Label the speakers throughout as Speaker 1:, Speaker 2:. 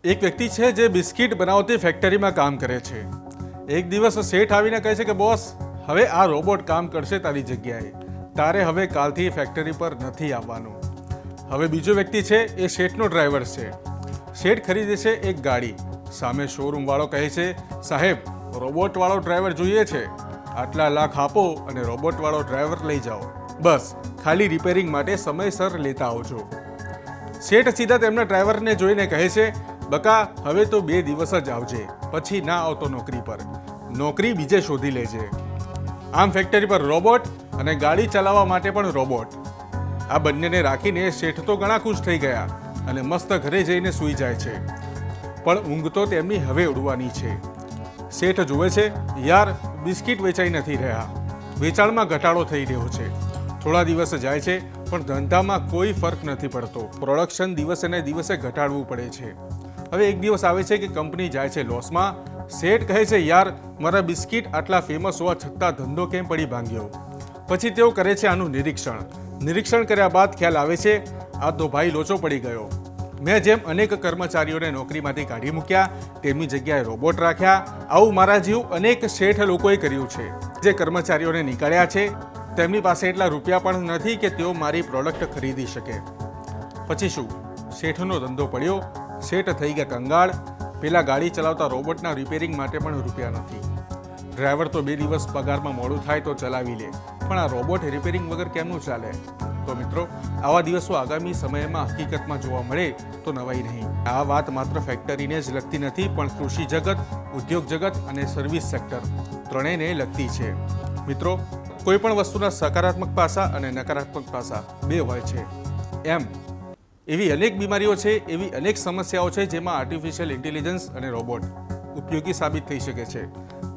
Speaker 1: એક વ્યક્તિ છે જે બિસ્કિટ બનાવતી ફેક્ટરીમાં કામ કરે છે. એક દિવસ શેઠ આવીને કહે છે કે બોસ, હવે આ રોબોટ કામ કરશે તારી જગ્યાએ. તારે હવે કાલથી ફેક્ટરી પર નથી આવવાનું. હવે બીજો વ્યક્તિ છે એ શેઠનો ડ્રાઈવર છે. શેઠ ખરીદે છે એક ગાડી. સામે શોરૂમ વાળો કહે છે, સાહેબ રોબોટ વાળો ડ્રાઈવર જોઈએ છે, આટલા લાખ આપો અને રોબોટ વાળો ડ્રાઈવર લઈ જાઓ. બસ ખાલી રિપેરિંગ માટે સમયસર લેતા આવજો. શેઠ સીધા તેમના ડ્રાઈવરને જોઈને કહે છે, બકા હવે તો 2 દિવસ જ આવજે, પછી ના આવતો નોકરી પર. નોકરી બીજે શોધી લેજે. આમ ફેક્ટરી પર રોબોટ અને ગાડી ચલાવવા માટે પણ રોબોટ. આ બંનેને રાખીને શેઠ તો ઘણા ખુશ થઈ ગયા અને મસ્ત ઘરે જઈને સૂઈ જાય છે. પણ ઊંઘ તો તેમની હવે ઉડવાની છે. શેઠ જુએ છે, યાર બિસ્કિટ વેચાઈ નથી રહ્યા, વેચાણમાં ઘટાડો થઈ રહ્યો છે. થોડા દિવસ જાય છે પણ ધંધામાં કોઈ ફરક નથી પડતો. પ્રોડક્શન દિવસે ને દિવસે ઘટાડવું પડે છે. હવે એક દિવસ આવે છે કે કંપની જાય છે લોસમાં. શેઠ કહે છે, યાર મારા બિસ્કિટ આટલા ફેમસ હોવા છતાં ધંધો કેમ પડી ભાંગ્યો. પછી તેઓ કરે છે આનું નિરીક્ષણ કર્યા બાદ ખ્યાલ આવે છે, આ તો ભાઈ લોચો પડી ગયો. મેં જેમ અનેક કર્મચારીઓને નોકરીમાંથી કાઢી મૂક્યા, તેમની જગ્યાએ રોબોટ રાખ્યા. આવું મારા જેવું અનેક શેઠ લોકોએ કર્યું છે. જે કર્મચારીઓને નીકાળ્યા છે તેમની પાસે એટલા રૂપિયા પણ નથી કે તેઓ મારી પ્રોડક્ટ ખરીદી શકે. પછી શું? શેઠનો ધંધો પડ્યો. શેઠ થઈ ગયા કંગાળ. પેલા ગાડી ચલાવતા રોબોટના રિપેરિંગ માટે પણ રૂપિયા નથી. ડ્રાઈવર તો 2 દિવસ પગારમાં મોડું થાય તો ચલાવી લે, પણ આ રોબોટ રિપેરિંગ વગર કેમનું ચાલે? તો મિત્રો, આવા દિવસો આગામી સમયમાં હકીકતમાં જોવા મળે તો નવાઈ નહીં. આ વાત માત્ર ફેક્ટરીને જ લગતી નથી, પણ કૃષિ જગત, ઉદ્યોગ જગત અને સર્વિસ સેક્ટર ત્રણેયને લગતી છે. મિત્રો, કોઈ પણ વસ્તુના સકારાત્મક પાસા અને નકારાત્મક પાસા 2 હોય છે. એમ એવી અનેક બીમારીઓ છે, એવી અનેક સમસ્યાઓ છે જેમાં આર્ટિફિશિયલ ઇન્ટેલિજન્સ અને રોબોટ ઉપયોગી સાબિત થઈ શકે છે.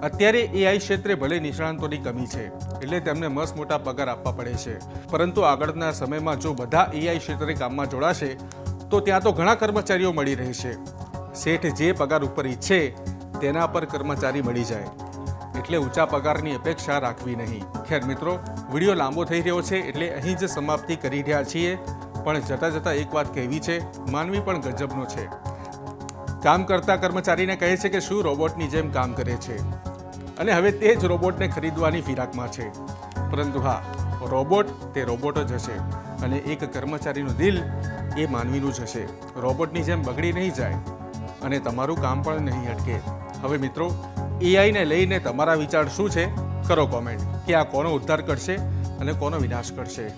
Speaker 1: અત્યારે એઆઈ ક્ષેત્રે ભલે નિષ્ણાંતોની કમી છે, એટલે તેમને મસ્ત મોટા પગાર આપવા પડે છે, પરંતુ આગળના સમયમાં જો બધા એઆઈ ક્ષેત્રે કામમાં જોડાશે તો ત્યાં તો ઘણા કર્મચારીઓ મળી રહેશે. શેઠ જે પગાર ઉપર ઈચ્છે તેના પર કર્મચારી મળી જાય, એટલે ઊંચા પગારની અપેક્ષા રાખવી નહીં. ખેર મિત્રો, વિડીયો લાંબો થઈ રહ્યો છે એટલે અહીં જ સમાપ્તિ કરી રહ્યા છીએ. પણ જતાં જતાં એક વાત કહેવી છે, માનવી પણ ગજબનો છે. કામ કરતા કર્મચારીને કહે છે કે શું રોબોટની જેમ કામ કરે છે, અને હવે તે જ રોબોટને ખરીદવાની ફિરાકમાં છે. પરંતુ હા, રોબોટ તે રોબોટ જ હશે, અને એક કર્મચારીનું દિલ એ માનવીનું જ હશે. રોબોટની જેમ બગડી નહીં જાય અને તમારું કામ પણ નહીં અટકે. હવે મિત્રો, એઆઈને લઈને તમારા વિચાર શું છે? કરો કોમેન્ટ કે આ કોનો ઉદ્ધાર કરશે અને કોનો વિનાશ કરશે.